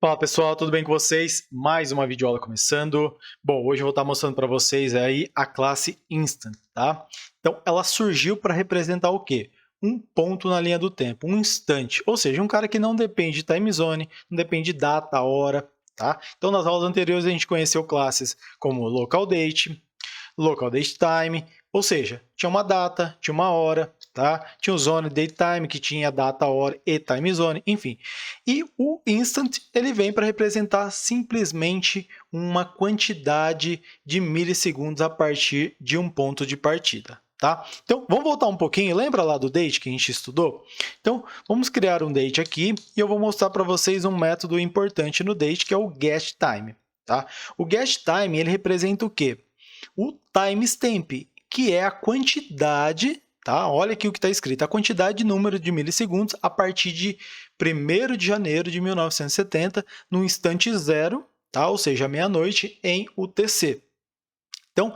Fala pessoal, tudo bem com vocês? Mais uma videoaula começando. Bom, hoje eu vou estar mostrando para vocês aí a classe Instant, tá? Então, ela surgiu para representar o quê? Um ponto na linha do tempo, um instante, ou seja, um cara que não depende de time zone, não depende de data, hora, tá? Então, nas aulas anteriores a gente conheceu classes como local date time, ou seja, tinha uma data, tinha uma hora, tá? Tinha o zone datetime, que tinha data, hora e time zone, enfim. E o instant, ele vem para representar simplesmente uma quantidade de milissegundos a partir de um ponto de partida. Tá? Então, vamos voltar um pouquinho. Lembra lá do date que a gente estudou? Então, vamos criar um date aqui e eu vou mostrar para vocês um método importante no date, que é o getTime. Tá? O getTime, ele representa o quê? O timestamp, que é a quantidade, tá? Olha aqui o que está escrito, a quantidade de número de milissegundos a partir de 1º de janeiro de 1970, no instante zero, tá? Ou seja, meia-noite, em UTC. Então,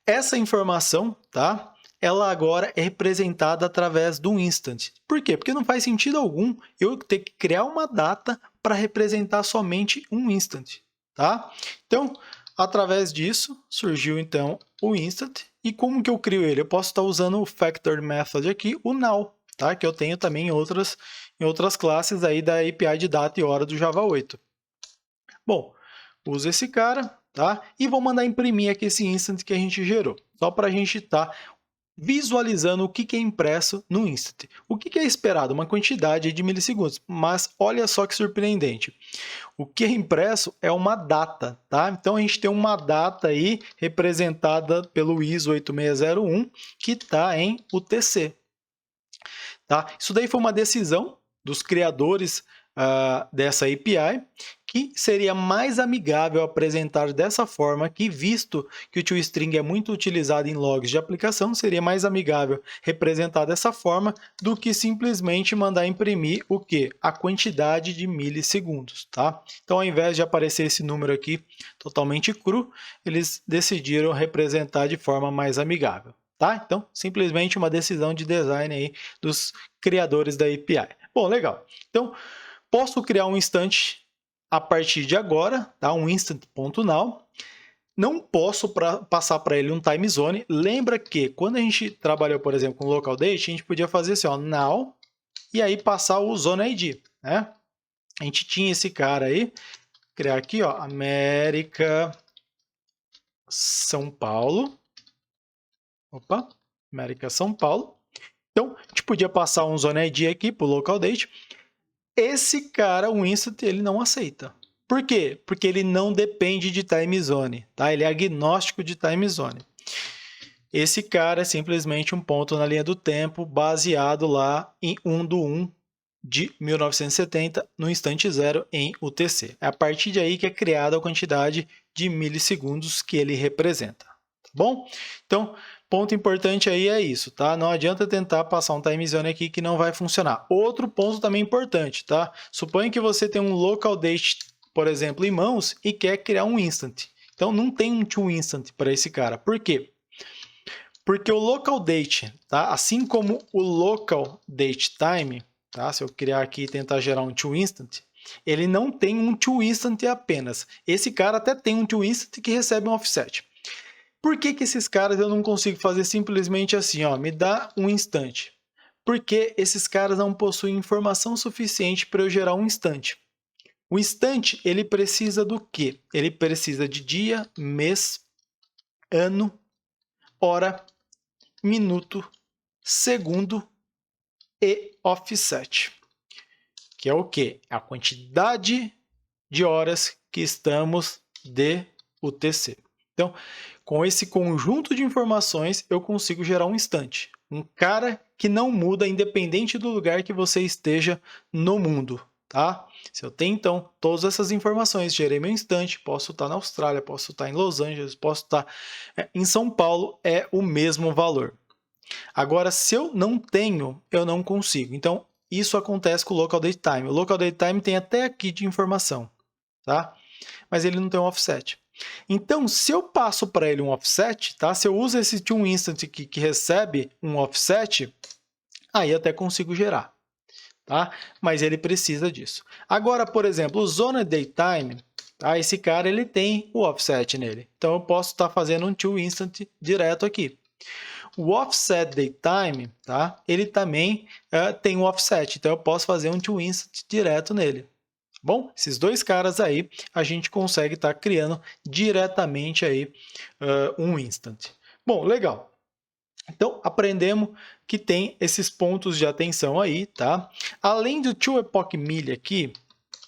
essa informação, tá? Ela agora é representada através do instant. Por quê? Porque não faz sentido algum eu ter que criar uma data para representar somente um instant, tá? Então, através disso, surgiu então o instant. E como que eu crio ele? Eu posso estar usando o factor method aqui, o now, tá? Que eu tenho também em outras classes aí da API de data e hora do Java 8. Bom, uso esse cara, tá? E vou mandar imprimir aqui esse instant que a gente gerou, só para a gente estar visualizando o que é impresso no instant. O que é esperado? Uma quantidade de milissegundos, mas olha só que surpreendente. O que é impresso é uma data, tá? Então a gente tem uma data aí representada pelo ISO 8601 que está em UTC. Tá? Isso daí foi uma decisão dos criadores dessa API, que seria mais amigável apresentar dessa forma, que visto que o toString é muito utilizado em logs de aplicação, seria mais amigável representar dessa forma do que simplesmente mandar imprimir o quê? A quantidade de milissegundos. Tá? Então, ao invés de aparecer esse número aqui totalmente cru, eles decidiram representar de forma mais amigável. Tá? Então, simplesmente uma decisão de design aí dos criadores da API. Bom, legal. Então, posso criar um instante a partir de agora, tá? Um instant.now. Não posso passar para ele um time zone. Lembra que quando a gente trabalhou, por exemplo, com local date, a gente podia fazer assim, ó, now, e aí passar o zone ID, né? A gente tinha esse cara aí, criar aqui, ó, América São Paulo. Opa, América São Paulo. Então, a gente podia passar um zone ID aqui para o local date. Esse cara, o instant, ele não aceita. Por quê? Porque ele não depende de time zone, tá? Ele é agnóstico de time zone. Esse cara é simplesmente um ponto na linha do tempo baseado lá em 1/1 de 1970 no instante zero em UTC. É a partir de aí que é criada a quantidade de milissegundos que ele representa. Tá bom? Então, ponto importante aí é isso, tá? Não adianta tentar passar um time zone aqui que não vai funcionar. Outro ponto também importante, tá? Suponha que você tem um local date, por exemplo, em mãos e quer criar um instant. Então, não tem um toInstant para esse cara. Por quê? Porque o local date, tá? Assim como o local date time, tá? Se eu criar aqui e tentar gerar um toInstant, ele não tem um toInstant apenas. Esse cara até tem um toInstant que recebe um offset. Por que esses caras eu não consigo fazer simplesmente assim, ó, me dá um instante? Porque esses caras não possuem informação suficiente para eu gerar um instante. O instante, ele precisa do quê? Ele precisa de dia, mês, ano, hora, minuto, segundo e offset. Que é o quê? A quantidade de horas que estamos de UTC. Então, com esse conjunto de informações, eu consigo gerar um instante. Um cara que não muda independente do lugar que você esteja no mundo. Tá? Se eu tenho, então, todas essas informações, gerei meu instante, posso estar na Austrália, posso estar em Los Angeles, posso estar em São Paulo, é o mesmo valor. Agora, se eu não tenho, eu não consigo. Então, isso acontece com o Local Date Time. O Local Date Time tem até aqui de informação, tá? Mas ele não tem um offset. Então, se eu passo para ele um offset, tá? Se eu uso esse toInstant que recebe um offset, aí até consigo gerar. tá? Mas ele precisa disso. Agora, por exemplo, o Zone Datetime, tá? Esse cara ele tem o offset nele. Então eu posso estar fazendo um toInstant direto aqui. O Offset Datetime, tá? Ele também tem um offset, então eu posso fazer um toInstant direto nele. Bom, esses dois caras aí a gente consegue estar criando diretamente aí um instant. Bom, legal. Então, aprendemos que tem esses pontos de atenção aí, tá? Além do toEpochMilli aqui,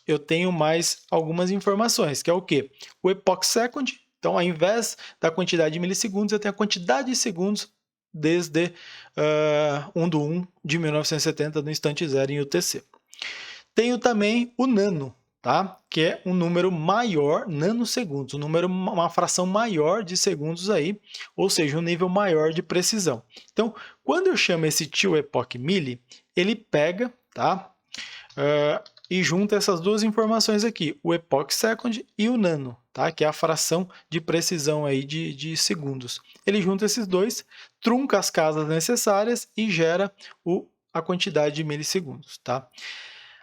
eu tenho mais algumas informações, que é o quê? O epoch second, então ao invés da quantidade de milissegundos, eu tenho a quantidade de segundos desde 1/1 de 1970 no instante zero em UTC. Tenho também o nano, tá? Que é um número maior, nanosegundos, uma fração maior de segundos aí, ou seja, um nível maior de precisão. Então, quando eu chamo esse toEpochMilli, ele pega, tá? E junta essas duas informações aqui, o epoch second e o nano, tá? Que é a fração de precisão aí de segundos. Ele junta esses dois, trunca as casas necessárias e gera a quantidade de milissegundos, tá?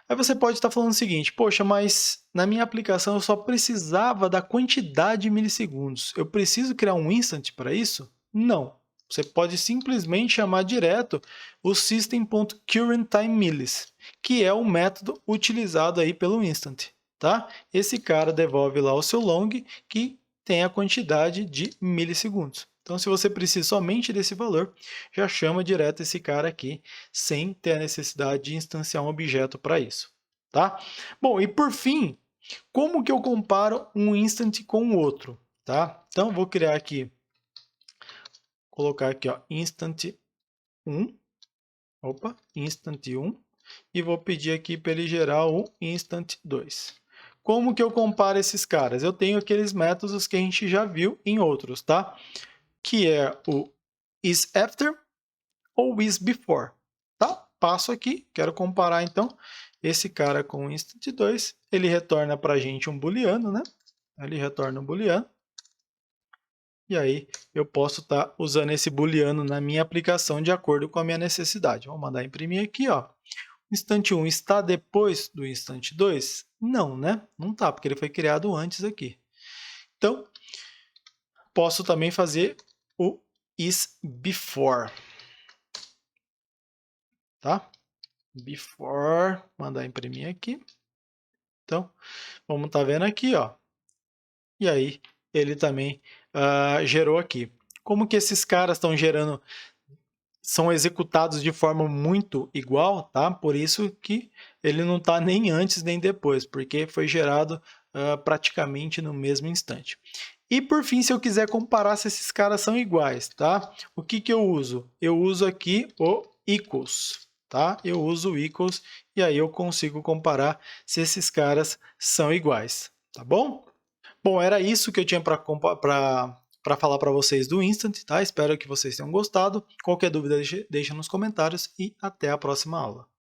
Aí você pode estar falando o seguinte, poxa, mas na minha aplicação eu só precisava da quantidade de milissegundos. Eu preciso criar um instant para isso? Não. Você pode simplesmente chamar direto o system.currentTimeMillis, que é o método utilizado aí pelo instant, tá? Esse cara devolve lá o seu long que tem a quantidade de milissegundos. Então, se você precisa somente desse valor, já chama direto esse cara aqui, sem ter a necessidade de instanciar um objeto para isso, tá? Bom, e por fim, como que eu comparo um instant com o outro, tá? Então, vou criar aqui, colocar aqui, ó, instant 1, instant 1, e vou pedir aqui para ele gerar o instant 2. Como que eu comparo esses caras? Eu tenho aqueles métodos que a gente já viu em outros, tá? Que é o isAfter ou isBefore, tá? Passo aqui, quero comparar então esse cara com o instant 2, ele retorna para a gente um booleano, né? Ele retorna um booleano, e aí eu posso estar usando esse booleano na minha aplicação de acordo com a minha necessidade. Vamos mandar imprimir aqui, ó. O instante 1 está depois do instante 2? Não, né? Não está, porque ele foi criado antes aqui. Então, posso também fazer o isBefore, tá? Before, mandar imprimir aqui. Então, vamos estar vendo aqui, ó. E aí, ele também gerou aqui. Como que esses caras estão gerando, são executados de forma muito igual, tá? Por isso que ele não está nem antes nem depois, porque foi gerado praticamente no mesmo instante. E por fim, se eu quiser comparar se esses caras são iguais, tá? O que que eu uso? Eu uso aqui o equals, tá? Eu uso o equals e aí eu consigo comparar se esses caras são iguais, tá bom? Bom, era isso que eu tinha para falar para vocês do Instant, tá? Espero que vocês tenham gostado. Qualquer dúvida, deixa nos comentários e até a próxima aula.